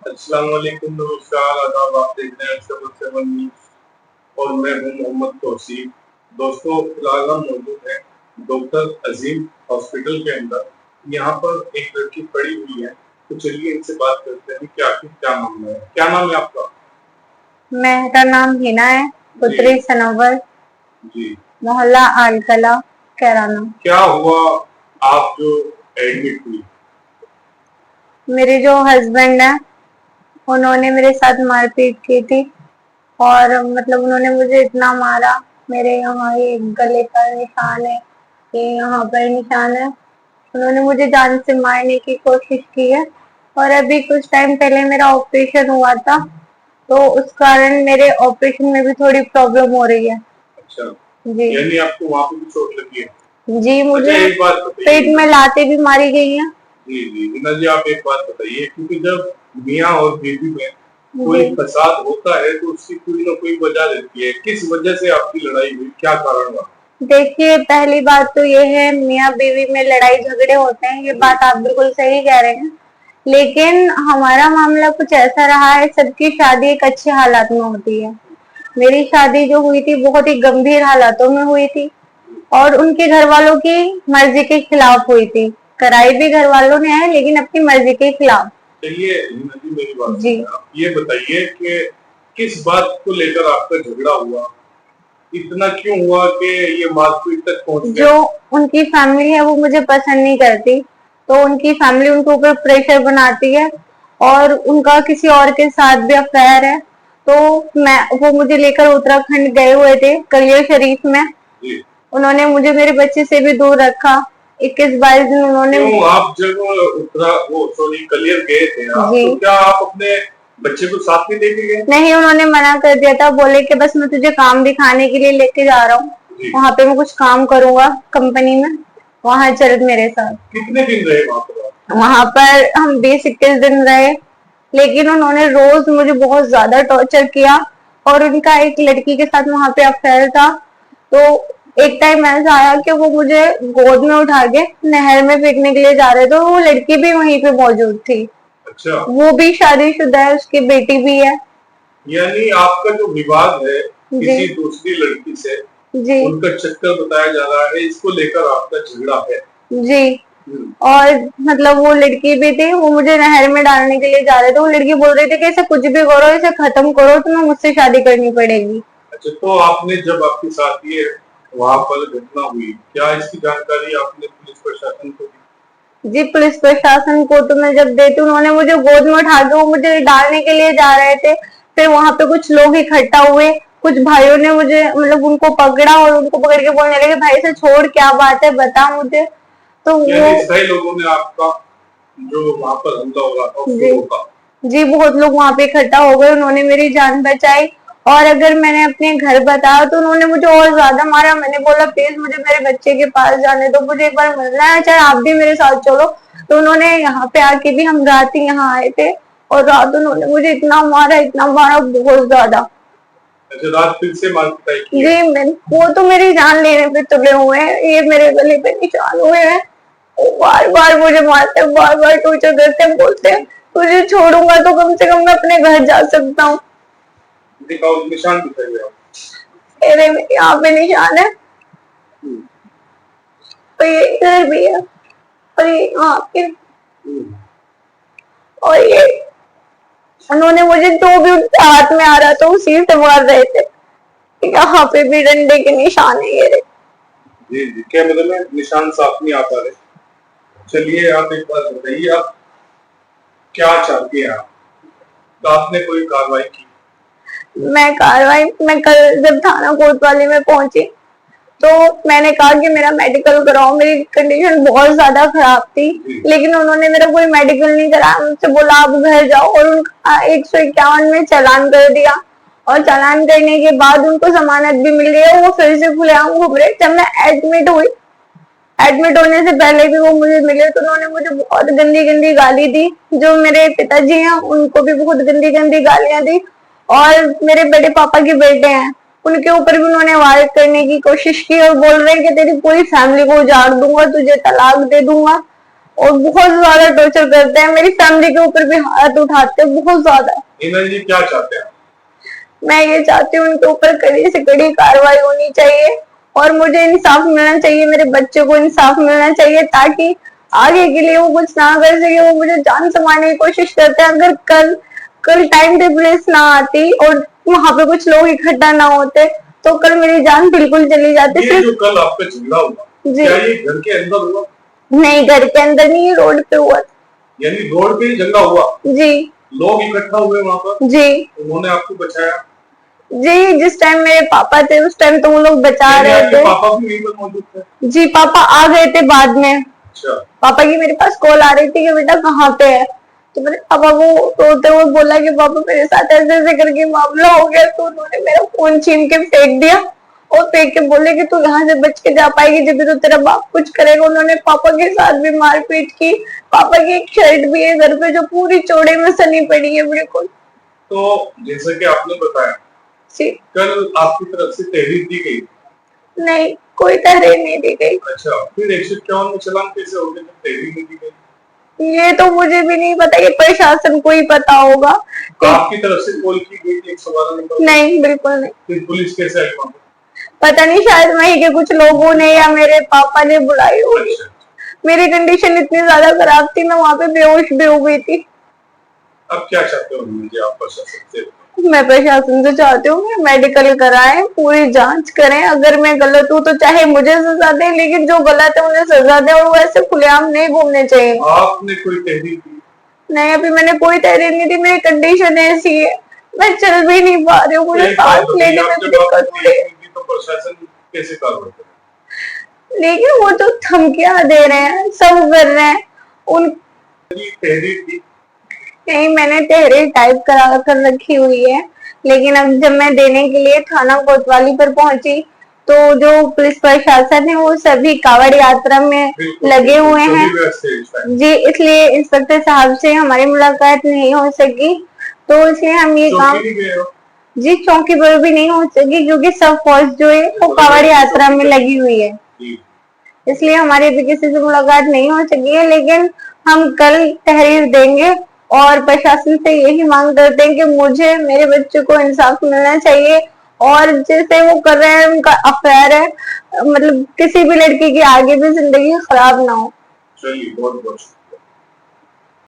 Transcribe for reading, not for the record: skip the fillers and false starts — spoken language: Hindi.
अस्सलाम वालेकुम, नमस्कार, आदाब। आप देख रहे हैं 7 न्यूज और मैं हूं मोहम्मद तौसीफ। दोस्तों, फिलहाल हम मौजूद हैं डॉक्टर अजीम हॉस्पिटल के अंदर। यहाँ पर एक लड़की पड़ी हुई है, तो चलिए इनसे बात करते हैं कि आखिर क्या मामला है। क्या नाम है आपका? मेरा नाम हिना है, पुत्री सनोवर, जी। मोहल्ला आलकला, कैराना। क्या हुआ? आप जो एडमिट हुई? मेरे जो हस्बैंड है, उन्होंने मेरे साथ मारपीट की थी और मतलब उन्होंने मुझे इतना मारा। मेरे यहाँ ये गले पर निशान है, ये यहाँ पर निशान है। उन्होंने मुझे जान से मारने की कोशिश की है और अभी कुछ टाइम पहले मेरा ऑपरेशन हुआ था, तो उस कारण मेरे ऑपरेशन में भी थोड़ी प्रॉब्लम हो रही है। अच्छा, जी यानी आपको वहाँ पे भी चोट लगी है? जी, मुझे अच्छा, एक बात बताइए। पेट में लातें भी मारी गई हैं। जी जी, हिना जी, आप एक बात बताइए, क्योंकि जब मियाँ और बीवी में कोई जी फसाद होता है तो उसकी कोई ना कोई वजह रहती है। किस वजह से आपकी लड़ाई हुई? क्या कारण हुआ? देखिए, पहली बात तो ये है, मियाँ बीवी में लड़ाई झगड़े होते हैं, ये बात आप बिल्कुल सही कह रहे हैं। लेकिन हमारा मामला कुछ ऐसा रहा है, सबकी शादी एक अच्छे हालात में होती है। मेरी शादी जो हुई थी बहुत ही गंभीर हालातों में हुई थी और उनके घर वालों की मर्जी के खिलाफ हुई थी। कराई भी घर वालों ने है, लेकिन अपनी मर्जी के खिलाफ। चलिए हिना जी, मेरी बात जी, सुनिए। आप ये बताइए कि किस बात को लेकर आपका झगड़ा हुआ? इतना क्यों हुआ कि ये मारपीट तक पहुंच गया? जो उनकी फैमिली है वो मुझे पसंद नहीं करती, तो उनकी फैमिली उनके ऊपर प्रेशर बनाती है और उनका किसी और के साथ भी अफेयर है। तो वो मुझे लेकर उत्तराखंड गए हुए थे, कलियर शरीफ में। जी। उन्होंने मुझे मेरे बच्चे से भी दूर रखा। 21-22 दिन उन्होंने। क्यों आप जब कलियर गए थे आप, जी, तो क्या आप अपने बच्चे को साथ में लेके गए? नहीं, उन्होंने मना कर दिया था, बोले कि बस मैं तुझे काम दिखाने के लिए लेके जा रहा हूँ, वहाँ पे मैं कुछ काम करूंगा कंपनी में, वहाँ चल मेरे साथ। कितने दिन रहे वहाँ पर? वहां पर हम 20-21 दिन रहे, लेकिन उन्होंने रोज मुझे बहुत ज्यादा टॉर्चर किया और उनका एक लड़की के साथ वहां पे अफेयर था। तो एक टाइम ऐसा आया कि वो मुझे गोद में उठा के नहर में फेंकने के लिए जा रहे थे, वो लड़की भी वहीं पे मौजूद थी। अच्छा, वो भी शादीशुदा है, उसकी बेटी भी है। यानी आपका जो विवाद है किसी दूसरी लड़की से, जी उनका चक्कर बताया जा रहा है, इसको लेकर आपका झगड़ा है? जी, और मतलब वो लड़की भी थी, वो मुझे नहर में डालने के लिए जा रहे थे। वो लड़की बोल रही थी कि इसे कुछ भी करो, इसे खत्म करो, तुम्हें मुझसे शादी करनी पड़ेगी। अच्छा, तो आपने जब आपके साथ ये वहाँ पर घटना हुई, क्या इसकी जानकारी आपने पुलिस प्रशासन को दी? जी, पुलिस प्रशासन को तो मैं जब देती, उन्होंने मुझे गोद में उठा के वो मुझे डालने के लिए जा रहे थे। फिर वहां पे कुछ लोग इकट्ठा हुए, कुछ भाइयों ने मुझे मतलब उनको पकड़ा और उनको पकड़ के बोलने लगे, भाई से छोड़, क्या बात है, बता मुझे। तो यानी वो। सही लोगों ने आपका जो वहाँ पर हमला हो रहा था उसको जी रोका? जी, बहुत लोग वहां पे इकट्ठा हो गए, उन्होंने मेरी जान बचाई। और अगर मैंने अपने घर बताया तो उन्होंने मुझे और ज्यादा मारा। मैंने बोला प्लीज मुझे मेरे बच्चे के पास जाने दो, मुझे एक बार मिलना है, चाहे आप भी मेरे साथ चलो। तो उन्होंने यहाँ पे आके भी, हम रात ही यहाँ आए थे और रात उन्होंने मुझे इतना मारा, इतना मारा, बहुत ज्यादा। अच्छा, रात फिर से मार पिटाई की? जी, वो तो मेरी जान लेने पे तुले हुए हैं, ये मेरे गले पे निशान हुए हैं। वो बार बार मुझे मारते हैं, बार बार टॉर्चर करते हैं, बोलते हैं तुझे छोड़ूंगा तो कम से कम मैं अपने घर जा सकता हूँ। दिखाओ, निशान दिखाइए आप। मेरे यहाँ पे निशान है और ये इधर भी है और ये यहाँ पे, और ये उन्होंने मुझे जो भी उनके हाथ में आ रहा था उसी से मार रहे थे। यहाँ पे भी डंडे के निशान है ये। जी जी, क्या मतलब है, निशान साफ नहीं आ पा रहे? चलिए, आप एक बात बताइए, आप क्या चाहती हैं आप? तो आपने कोई कार्रवाई की? मैं कल जब थाना कोतवाली में पहुंची तो मैंने कहा कि मेरा मेडिकल कराओ, मेरी कंडीशन बहुत ज्यादा खराब थी। लेकिन उन्होंने मेरा कोई मेडिकल नहीं कराया, मुझसे बोला आप घर जाओ और उनका 151 में चालान कर दिया। और चालान करने के बाद उनको जमानत भी मिल गई, वो फिर से खुलेआम घूम रहे। जब मैं एडमिट हुई, एडमिट होने से पहले भी वो मुझे मिले तो उन्होंने मुझे बहुत गंदी गंदी गाली दी। जो मेरे पिताजी हैं उनको भी बहुत गंदी गंदी गालियां दी और मेरे बड़े पापा के बेटे हैं उनके ऊपर भी उन्होंने वार करने की कोशिश की और बोल रहे हैं कि तेरी पूरी फैमिली को उजाड़ दूंगा, तुझे तलाक दे दूंगा। और बहुत ज्यादा टॉर्चर करते हैं, मेरी फैमिली के ऊपर भी हाथ उठाते हैं बहुत ज्यादा। हिना जी क्या चाहते हैं? मैं ये चाहती हूँ उनके ऊपर कड़ी से कड़ी कार्रवाई होनी चाहिए और मुझे इंसाफ मिलना चाहिए, मेरे बच्चे को इंसाफ मिलना चाहिए, ताकि आगे के लिए वो कुछ ना कर सके। वो मुझे जान से मारने की कोशिश करते हैं। अगर कल कल टाइम पे पुलिस ना आती और वहां पे कुछ लोग इकट्ठा ना होते तो कल मेरी जान बिल्कुल चली जाती। ये जो कल आपका झगड़ा हुआ, जी। क्या ये घर के अंदर हुआ? नहीं, घर के अंदर नहीं, रोड पे हुआ। यानी रोड पे ही झगड़ा हुआ? जी। लोग इकट्ठा हुए वहाँ पर? जी। उन्होंने आपको बचाया? जी, जिस टाइम मेरे पापा थे उस टाइम तो वो लोग बचा रहे थे। पापा भी वहीं पर मौजूद थे? जी, पापा आ गए थे बाद में। अच्छा। पापा की मेरे पास कॉल आ रही थी कि बेटा कहाँ पे है, तो मैंने पापा को रोते हुए बोला कि पापा मेरे साथ ऐसे ऐसे करके मामला हो गया। तो उन्होंने मेरा फोन छीन के फेंक दिया और फेंक के बोले कि तू यहाँ से बच के जा पाएगी जब भी तो तेरा बाप कुछ करेगा। उन्होंने पापा के साथ भी मारपीट की। पापा की एक शर्ट भी है घर पे जो पूरी चौड़े में सनी पड़ी है बिल्कुल। तो जैसे कि आपने बताया जी। कल आपकी तरफ से तहरीर दी गई? नहीं, कोई तहरीर नहीं दी गई। अच्छा, फिर 151 में चालान कैसे हो गया जब तहरीर नहीं दी गई? ये तो मुझे भी नहीं पता, ये प्रशासन को ही पता होगा। आपकी तरफ से कॉल की गई थी 112 नंबर? नहीं, बिल्कुल नहीं। फिर पुलिस कैसे आई वहाँ पर? पता नहीं, शायद वहीं के कुछ लोगों ने या मेरे पापा ने बुलाई होगी। अच्छा। मेरी कंडीशन इतनी ज्यादा खराब थी, मैं वहां पे बेहोश भी हो गई थी। अब क्या चाहते हो मुझे आप प्रशासन से? मैं प्रशासन से चाहती हूँ कि मेडिकल कराएं, पूरी जांच करें। अगर मैं गलत हूँ तो चाहे मुझे सजा दें, लेकिन जो गलत है उन्हें सजा दें और वो ऐसे खुलेआम नहीं घूमने चाहिए। आपने कोई तहरीर की? नहीं, अभी मैंने कोई तहरीर नहीं दी। मेरी कंडीशन ऐसी है, मैं चल भी नहीं पा रही हूँ, मुझे सांस लेने में भी दिक्कत हो रही है। तो प्रशासन कैसे कार्रवाई करे? लेकिन वो जो धमकियां दे रहे हैं, सब कर रहे हैं। उन तहरीर दी? नहीं, मैंने तहरीर टाइप करा कर रखी हुई है, लेकिन अब जब मैं देने के लिए थाना कोतवाली पर पहुंची तो जो पुलिस प्रशासन है वो सभी कावड़ यात्रा में लगे हुए हैं। जी, इसलिए इंस्पेक्टर साहब से हमारी मुलाकात नहीं हो सकी, तो इसलिए हम ये काम जी चौकी पर भी नहीं हो सकी क्योंकि सब फौज जो है वो कावड़ यात्रा में लगी हुई है, इसलिए हमारी अभी किसी से मुलाकात नहीं हो सकी है। लेकिन हम कल तहरीर देंगे और प्रशासन से यही मांग करते हैं कि मुझे मेरे बच्चे को इंसाफ मिलना चाहिए और जैसे वो कर रहे हैं उनका अफेयर है, मतलब किसी भी लड़की की आगे भी जिंदगी खराब ना हो। चलिए, बहुत बहुत